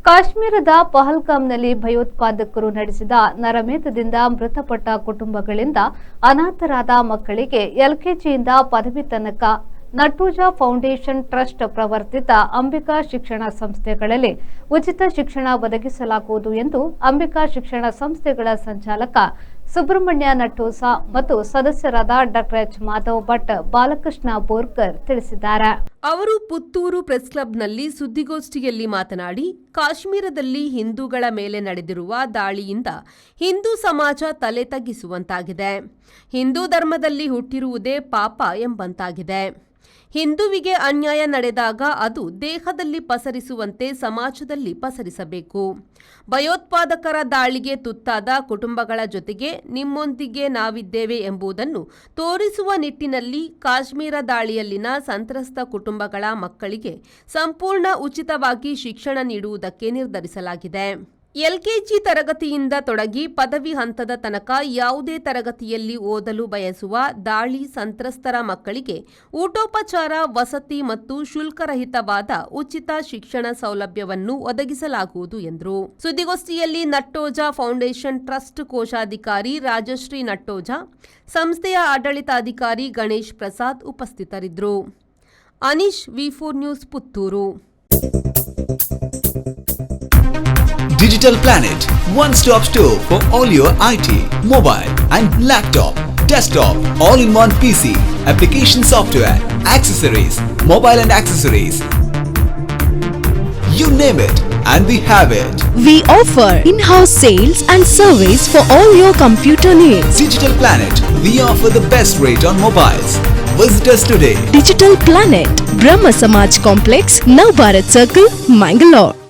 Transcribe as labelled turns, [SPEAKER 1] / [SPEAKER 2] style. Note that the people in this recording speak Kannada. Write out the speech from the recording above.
[SPEAKER 1] ಕಾಶ್ಮೀರದ ಪಹಲ್ಗಾಮ್ನಲ್ಲಿ ಭಯೋತ್ಪಾದಕರು ನಡೆಸಿದ ನರಮೇಧದಿಂದ ಮೃತಪಟ್ಟ ಕುಟುಂಬಗಳಿಂದ ಅನಾಥರಾದ ಮಕ್ಕಳಿಗೆ ಎಲ್ಕೆಜಿಯಿಂದ ಪದವಿ ತನಕ ನಟ್ಟೋಜ ಫೌಂಡೇಶನ್ ಟ್ರಸ್ಟ್ ಪ್ರವರ್ತಿತ ಅಂಬಿಕಾ ಶಿಕ್ಷಣ ಸಂಸ್ಥೆಗಳಲ್ಲಿ ಉಚಿತ ಶಿಕ್ಷಣ ಒದಗಿಸಲಾಗುವುದು ಎಂದು ಅಂಬಿಕಾ ಶಿಕ್ಷಣ ಸಂಸ್ಥೆಗಳ ಸಂಚಾಲಕ ಸುಬ್ರಹ್ಮಣ್ಯ ನಟ್ಟೋಜ ಮತ್ತು ಸದಸ್ಯರಾದ ಡಾಕ್ಟರ್ ಎಚ್ ಮಾಧವ್ ಭಟ್ ಬಾಲಕೃಷ್ಣ ಬೋರ್ಕರ್ ತಿಳಿಸಿದ್ದಾರೆ.
[SPEAKER 2] ಅವರು ಪುತ್ತೂರು ಪ್ರೆಸ್ ಕ್ಲಬ್ನಲ್ಲಿ ಸುದ್ದಿಗೋಷ್ಠಿಯಲ್ಲಿ ಮಾತನಾಡಿ, ಕಾಶ್ಮೀರದಲ್ಲಿ ಹಿಂದೂಗಳ ಮೇಲೆ ನಡೆದಿರುವ ದಾಳಿಯಿಂದ ಹಿಂದೂ ಸಮಾಜ ತಲೆ ತಗ್ಗಿಸುವಂತಾಗಿದೆ. ಹಿಂದೂ ಧರ್ಮದಲ್ಲಿ ಹುಟ್ಟಿರುವುದೇ ಪಾಪ ಎಂಬಂತಾಗಿದೆ. ಹಿಂದುವಿಗೆ ಅನ್ಯಾಯ ನಡೆದಾಗ ಅದು ದೇಹದಲ್ಲಿ ಪಸರಿಸುವಂತೆ ಸಮಾಜದಲ್ಲಿ ಪಸರಿಸಬೇಕು. ಭಯೋತ್ಪಾದಕರ ದಾಳಿಗೆ ತುತ್ತಾದ ಕುಟುಂಬಗಳ ಜೊತೆಗೆ ನಿಮ್ಮೊಂದಿಗೆ ನಾವಿದ್ದೇವೆ ಎಂಬುದನ್ನು ತೋರಿಸುವ ನಿಟ್ಟಿನಲ್ಲಿ ಕಾಶ್ಮೀರ ದಾಳಿಯಲ್ಲಿನ ಸಂತ್ರಸ್ತ ಕುಟುಂಬಗಳ ಮಕ್ಕಳಿಗೆ ಸಂಪೂರ್ಣ ಉಚಿತವಾಗಿ ಶಿಕ್ಷಣ ನೀಡುವುದಕ್ಕೆ ನಿರ್ಧರಿಸಲಾಗಿದೆ. ಎಲ್ಕೆಜಿ ತರಗತಿಯಿಂದ ತೊಡಗಿ ಪದವಿ ಹಂತದ ತನಕ ಯಾವುದೇ ತರಗತಿಯಲ್ಲಿ ಓದಲು ಬಯಸುವ ದಾಳಿ ಸಂತ್ರಸ್ತರ ಮಕ್ಕಳಿಗೆ ಊಟೋಪಚಾರ, ವಸತಿ ಮತ್ತು ಶುಲ್ಕರಹಿತವಾದ ಉಚಿತ ಶಿಕ್ಷಣ ಸೌಲಭ್ಯವನ್ನು ಒದಗಿಸಲಾಗುವುದು ಎಂದರು. ಸುದ್ದಿಗೋಷ್ಠಿಯಲ್ಲಿ ನಟ್ಟೋಜ ಫೌಂಡೇಶನ್ ಟ್ರಸ್ಟ್ ಕೋಶಾಧಿಕಾರಿ ರಾಜಶ್ರೀ ನಟ್ಟೋಜ, ಸಂಸ್ಥೆಯ ಆಡಳಿತಾಧಿಕಾರಿ ಗಣೇಶ್ ಪ್ರಸಾದ್ ಉಪಸ್ಥಿತರಿದ್ದರು. ಅನೀಶ್, ವಿ4 news, Puttur.
[SPEAKER 3] Digital Planet, one-stop store for all your IT, mobile and laptop, desktop, all-in-one PC, application software, accessories, mobile and accessories. You name it and we have it.
[SPEAKER 4] We offer in-house sales and service for all your computer needs.
[SPEAKER 3] Digital Planet, we offer the best rate on mobiles. Visit us today.
[SPEAKER 4] Digital Planet, Brahma Samaj Complex, Navbharat Circle, Mangalore.